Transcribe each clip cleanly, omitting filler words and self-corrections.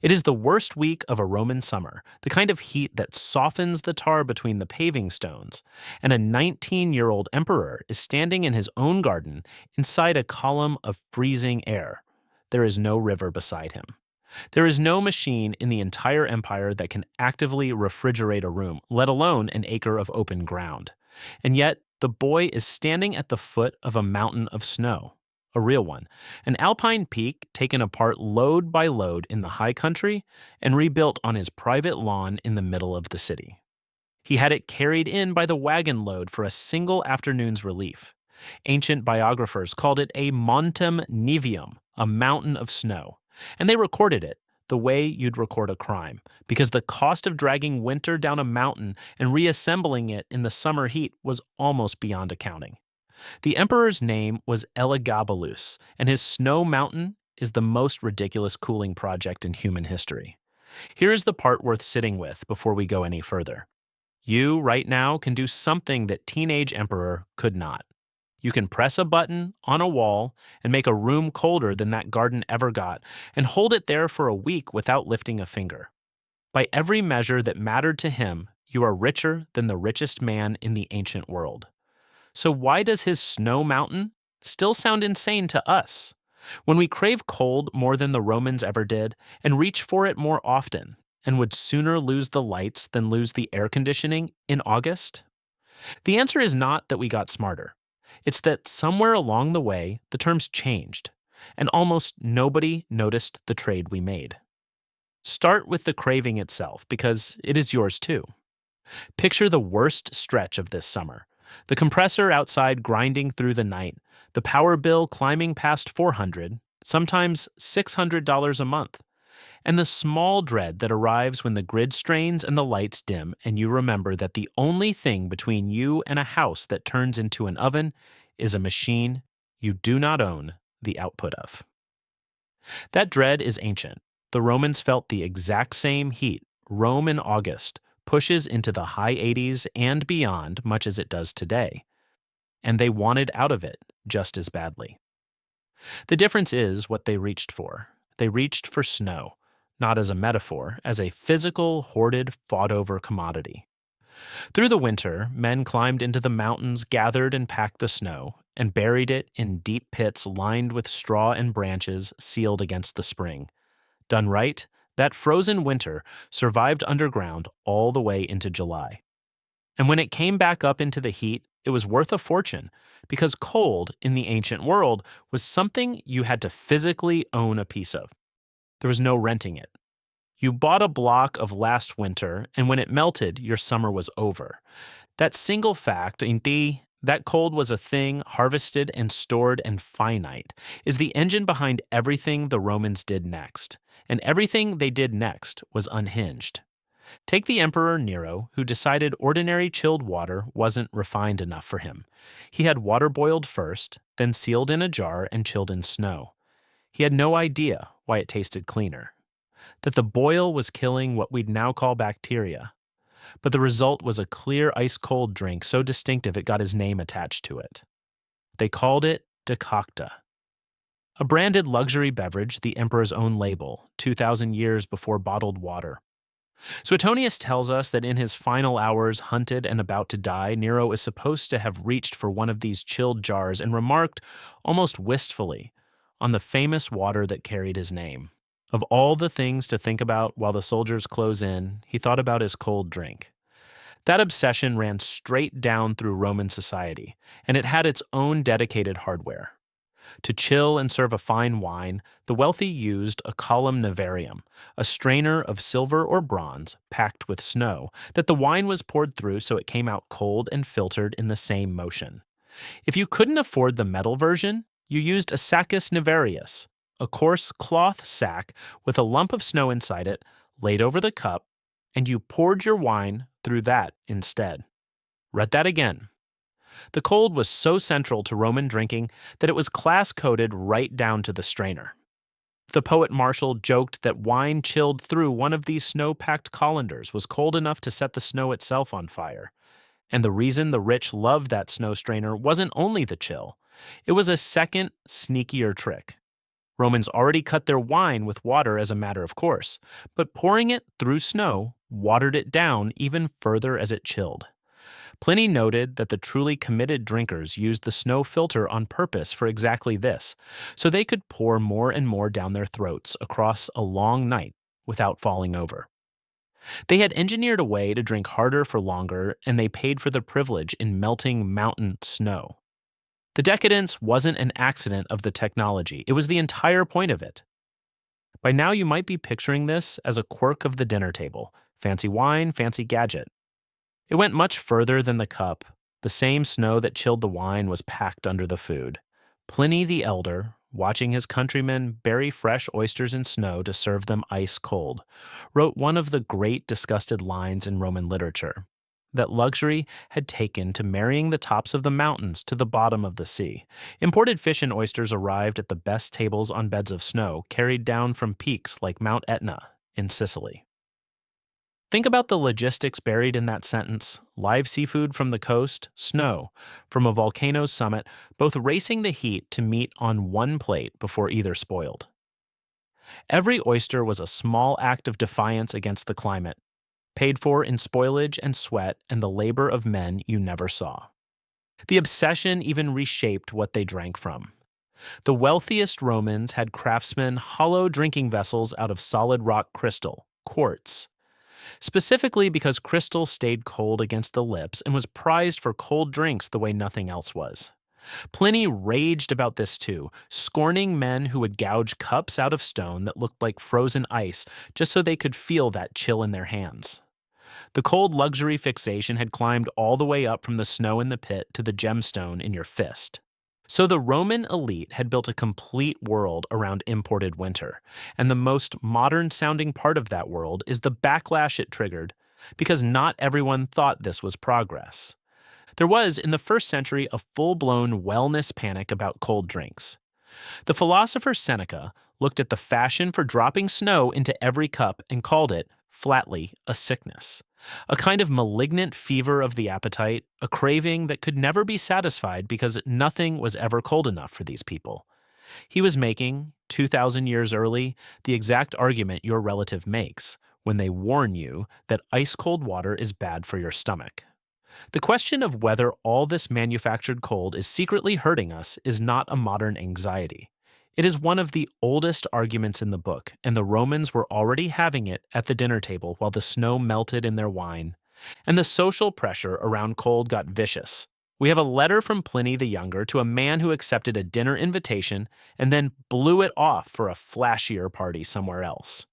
It is the worst week of a Roman summer, the kind of heat that softens the tar between the paving stones, and a 19-year-old emperor is standing in his own garden inside a column of freezing air. There is no river beside him. There is no machine in the entire empire that can actively refrigerate a room, let alone an acre of open ground. And yet, the boy is standing at the foot of a mountain of snow, a real one, an alpine peak taken apart load by load in the high country and rebuilt on his private lawn in the middle of the city. He had it carried in by the wagon load for a single afternoon's relief. Ancient biographers called it a montem nivium, a mountain of snow, and they recorded it the way you'd record a crime, because the cost of dragging winter down a mountain and reassembling it in the summer heat was almost beyond accounting. The emperor's name was Elagabalus, and his snow mountain is the most ridiculous cooling project in human history. Here is the part worth sitting with before we go any further. You, right now, can do something that teenage emperor could not. You can press a button on a wall and make a room colder than that garden ever got, and hold it there for a week without lifting a finger. By every measure that mattered to him, you are richer than the richest man in the ancient world. So why does his snow mountain still sound insane to us? When we crave cold more than the Romans ever did, and reach for it more often, and would sooner lose the lights than lose the air conditioning in August? The answer is not that we got smarter. It's that somewhere along the way, the terms changed, and almost nobody noticed the trade we made. Start with the craving itself, because it is yours too. Picture the worst stretch of this summer. The compressor outside grinding through the night, the power bill climbing past $400, sometimes $600 a month, and the small dread that arrives when the grid strains and the lights dim and you remember that the only thing between you and a house that turns into an oven is a machine you do not own the output of. That dread is ancient. The Romans felt the exact same heat. Rome in August pushes into the high 80s and beyond, much as it does today. And they wanted out of it just as badly. The difference is what they reached for. They reached for snow, not as a metaphor, as a physical, hoarded, fought-over commodity. Through the winter, men climbed into the mountains, gathered and packed the snow, and buried it in deep pits lined with straw and branches sealed against the spring. Done right, that frozen winter survived underground all the way into July. And when it came back up into the heat, it was worth a fortune, because cold in the ancient world was something you had to physically own a piece of. There was no renting it. You bought a block of last winter, and when it melted, your summer was over. That single fact, indeed, that cold was a thing harvested and stored and finite, is the engine behind everything the Romans did next. And everything they did next was unhinged. Take the Emperor Nero, who decided ordinary chilled water wasn't refined enough for him. He had water boiled first, then sealed in a jar and chilled in snow. He had no idea why it tasted cleaner, that the boil was killing what we'd now call bacteria. But the result was a clear ice-cold drink so distinctive it got his name attached to it. They called it decocta, a branded luxury beverage, the emperor's own label, 2,000 years before bottled water. Suetonius tells us that in his final hours, hunted and about to die, Nero is supposed to have reached for one of these chilled jars and remarked, almost wistfully, on the famous water that carried his name. Of all the things to think about while the soldiers close in, he thought about his cold drink. That obsession ran straight down through Roman society, and it had its own dedicated hardware. To chill and serve a fine wine, the wealthy used a column nivarium, a strainer of silver or bronze packed with snow, that the wine was poured through so it came out cold and filtered in the same motion. If you couldn't afford the metal version, you used a saccus nivarius, a coarse cloth sack with a lump of snow inside it, laid over the cup, and you poured your wine through that instead. Read that again. The cold was so central to Roman drinking that it was class-coded right down to the strainer. The poet Martial joked that wine chilled through one of these snow-packed colanders was cold enough to set the snow itself on fire. And the reason the rich loved that snow strainer wasn't only the chill. It was a second, sneakier trick. Romans already cut their wine with water as a matter of course, but pouring it through snow watered it down even further as it chilled. Pliny noted that the truly committed drinkers used the snow filter on purpose for exactly this, so they could pour more and more down their throats across a long night without falling over. They had engineered a way to drink harder for longer, and they paid for the privilege in melting mountain snow. The decadence wasn't an accident of the technology, it was the entire point of it. By now, you might be picturing this as a quirk of the dinner table: fancy wine, fancy gadget. It went much further than the cup. The same snow that chilled the wine was packed under the food. Pliny the Elder, watching his countrymen bury fresh oysters in snow to serve them ice cold, wrote one of the great disgusted lines in Roman literature: that luxury had taken to marrying the tops of the mountains to the bottom of the sea. Imported fish and oysters arrived at the best tables on beds of snow carried down from peaks like Mount Etna in Sicily. Think about the logistics buried in that sentence: live seafood from the coast, snow from a volcano's summit, both racing the heat to meet on one plate before either spoiled. Every oyster was a small act of defiance against the climate, paid for in spoilage and sweat and the labor of men you never saw. The obsession even reshaped what they drank from. The wealthiest Romans had craftsmen hollow drinking vessels out of solid rock crystal, quartz, specifically because crystal stayed cold against the lips and was prized for cold drinks the way nothing else was. Pliny raged about this too, scorning men who would gouge cups out of stone that looked like frozen ice just so they could feel that chill in their hands. The cold luxury fixation had climbed all the way up from the snow in the pit to the gemstone in your fist. So the Roman elite had built a complete world around imported winter, and the most modern sounding part of that world is the backlash it triggered, because not everyone thought this was progress. There was, in the first century, a full-blown wellness panic about cold drinks. The philosopher Seneca looked at the fashion for dropping snow into every cup and called it, flatly, a sickness. A kind of malignant fever of the appetite, a craving that could never be satisfied because nothing was ever cold enough for these people. He was making, 2,000 years early, the exact argument your relative makes when they warn you that ice-cold water is bad for your stomach. The question of whether all this manufactured cold is secretly hurting us is not a modern anxiety. It is one of the oldest arguments in the book, and the Romans were already having it at the dinner table while the snow melted in their wine. And the social pressure around cold got vicious. We have a letter from Pliny the Younger to a man who accepted a dinner invitation and then blew it off for a flashier party somewhere else.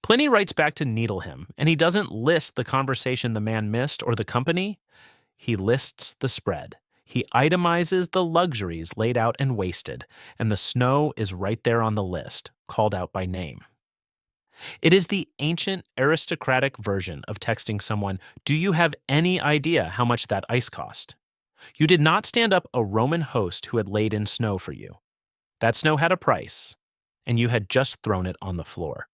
Pliny writes back to needle him, and he doesn't list the conversation the man missed or the company. He lists the spread. He itemizes the luxuries laid out and wasted, and the snow is right there on the list, called out by name. It is the ancient aristocratic version of texting someone, "Do you have any idea how much that ice cost?" You did not stand up a Roman host who had laid in snow for you. That snow had a price, and you had just thrown it on the floor.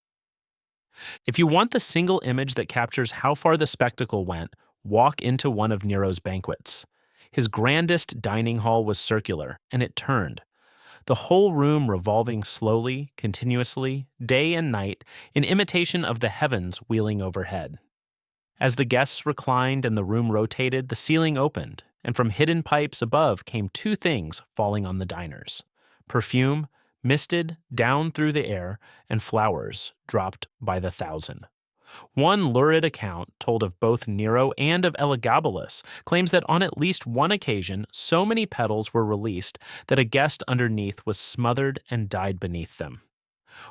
If you want the single image that captures how far the spectacle went, walk into one of Nero's banquets. His grandest dining hall was circular, and it turned, the whole room revolving slowly, continuously, day and night, in imitation of the heavens wheeling overhead. As the guests reclined and the room rotated, the ceiling opened, and from hidden pipes above came two things falling on the diners: perfume, misted down through the air, and flowers dropped by the thousand. One lurid account, told of both Nero and of Elagabalus, claims that on at least one occasion, so many petals were released that a guest underneath was smothered and died beneath them.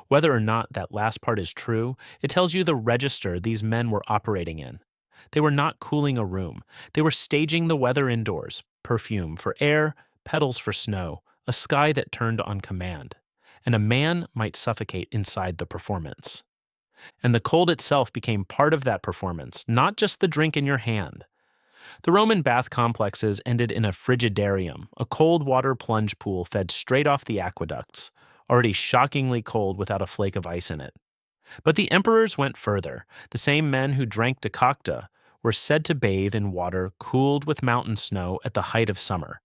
Whether or not that last part is true, it tells you the register these men were operating in. They were not cooling a room. They were staging the weather indoors: perfume for air, petals for snow, a sky that turned on command. And a man might suffocate inside the performance. And the cold itself became part of that performance, not just the drink in your hand. The Roman bath complexes ended in a frigidarium, a cold water plunge pool fed straight off the aqueducts, already shockingly cold without a flake of ice in it. But the emperors went further. The same men who drank decocta were said to bathe in water cooled with mountain snow at the height of summer,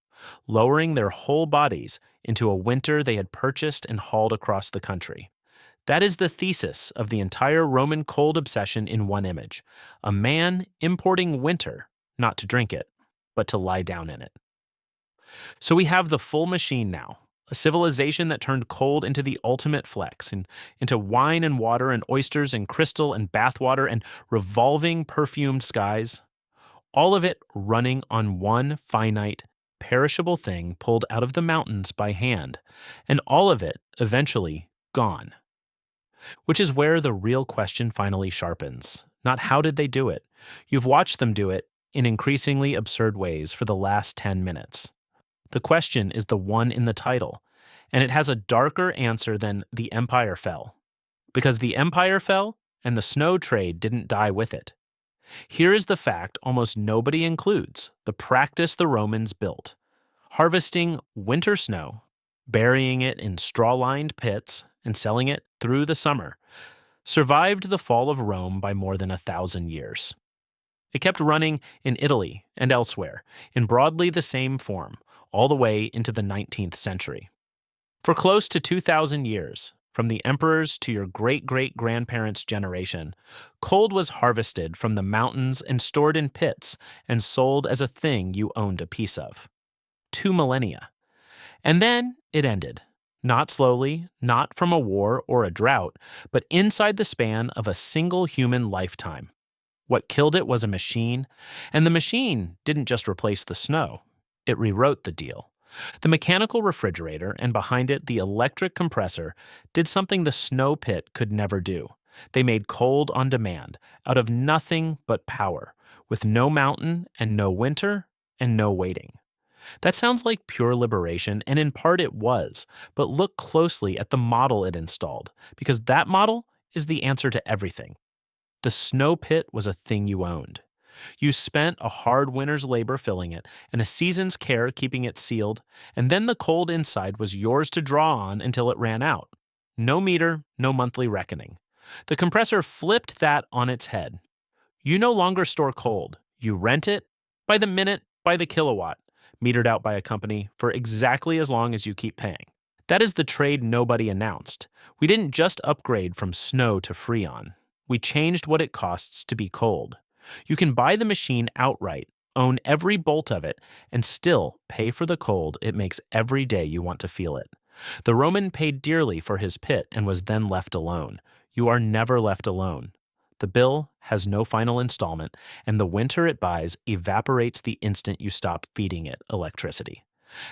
lowering their whole bodies into a winter they had purchased and hauled across the country. That is the thesis of the entire Roman cold obsession in one image: a man importing winter, not to drink it, but to lie down in it. So we have the full machine now, a civilization that turned cold into the ultimate flex, and into wine and water and oysters and crystal and bathwater and revolving perfumed skies, all of it running on one finite, perishable thing pulled out of the mountains by hand, and all of it eventually gone. Which is where the real question finally sharpens. Not how did they do it? You've watched them do it in increasingly absurd ways for the last 10 minutes. The question is the one in the title, and it has a darker answer than "the empire fell." Because the empire fell, and the snow trade didn't die with it. Here is the fact almost nobody includes: the practice the Romans built: harvesting winter snow, burying it in straw-lined pits, and selling it through the summer, survived the fall of Rome by more than 1,000 years. It kept running in Italy and elsewhere, in broadly the same form, all the way into the 19th century. For close to 2,000 years, from the emperors to your great-great-grandparents' generation, cold was harvested from the mountains and stored in pits and sold as a thing you owned a piece of. 2 millennia. And then it ended. Not slowly, not from a war or a drought, but inside the span of a single human lifetime. What killed it was a machine, and the machine didn't just replace the snow, it rewrote the deal. The mechanical refrigerator, and behind it the electric compressor, did something the snow pit could never do. They made cold on demand, out of nothing but power, with no mountain and no winter and no waiting. That sounds like pure liberation, and in part it was, but look closely at the model it installed, because that model is the answer to everything. The snow pit was a thing you owned. You spent a hard winter's labor filling it, and a season's care keeping it sealed, and then the cold inside was yours to draw on until it ran out. No meter, no monthly reckoning. The compressor flipped that on its head. You no longer store cold. You rent it by the minute, by the kilowatt, metered out by a company for exactly as long as you keep paying. That is the trade nobody announced. We didn't just upgrade from snow to Freon. We changed what it costs to be cold. You can buy the machine outright, own every bolt of it, and still pay for the cold it makes every day you want to feel it. The Roman paid dearly for his pit and was then left alone. You are never left alone. The bill has no final installment, and the winter it buys evaporates the instant you stop feeding it electricity.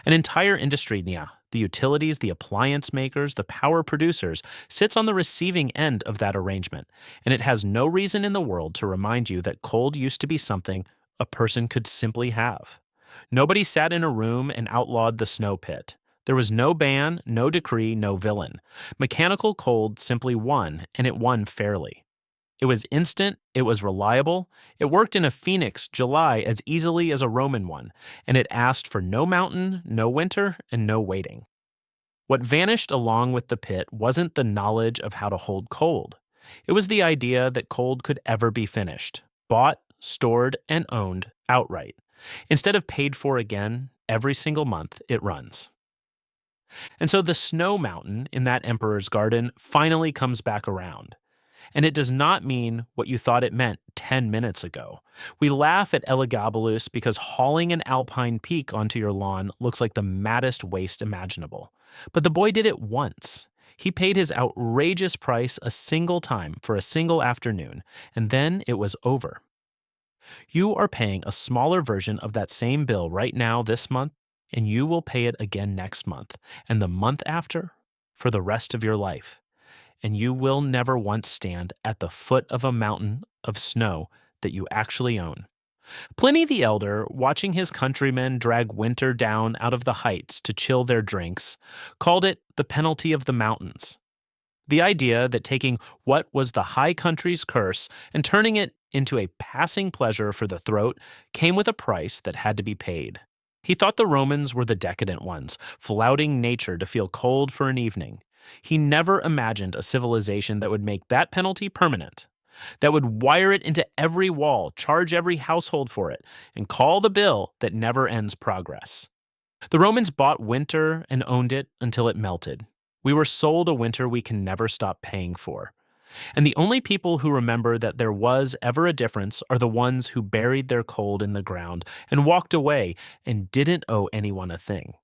An entire industry, the utilities, the appliance makers, the power producers, sits on the receiving end of that arrangement, and it has no reason in the world to remind you that cold used to be something a person could simply have. Nobody sat in a room and outlawed the snow pit. There was no ban, no decree, no villain. Mechanical cold simply won, and it won fairly. It was instant, it was reliable, it worked in a Phoenix July as easily as a Roman one, and it asked for no mountain, no winter, and no waiting. What vanished along with the pit wasn't the knowledge of how to hold cold. It was the idea that cold could ever be finished, bought, stored, and owned outright, instead of paid for again every single month it runs. And so the snow mountain in that emperor's garden finally comes back around. And it does not mean what you thought it meant 10 minutes ago. We laugh at Elagabalus because hauling an alpine peak onto your lawn looks like the maddest waste imaginable. But the boy did it once. He paid his outrageous price a single time for a single afternoon, and then it was over. You are paying a smaller version of that same bill right now this month, and you will pay it again next month, and the month after, for the rest of your life. And you will never once stand at the foot of a mountain of snow that you actually own. Pliny the Elder, watching his countrymen drag winter down out of the heights to chill their drinks, called it the penalty of the mountains. The idea that taking what was the high country's curse and turning it into a passing pleasure for the throat came with a price that had to be paid. He thought the Romans were the decadent ones, flouting nature to feel cold for an evening. He never imagined a civilization that would make that penalty permanent, that would wire it into every wall, charge every household for it, and call the bill that never ends progress. The Romans bought winter and owned it until it melted. We were sold a winter we can never stop paying for. And the only people who remember that there was ever a difference are the ones who buried their cold in the ground and walked away and didn't owe anyone a thing.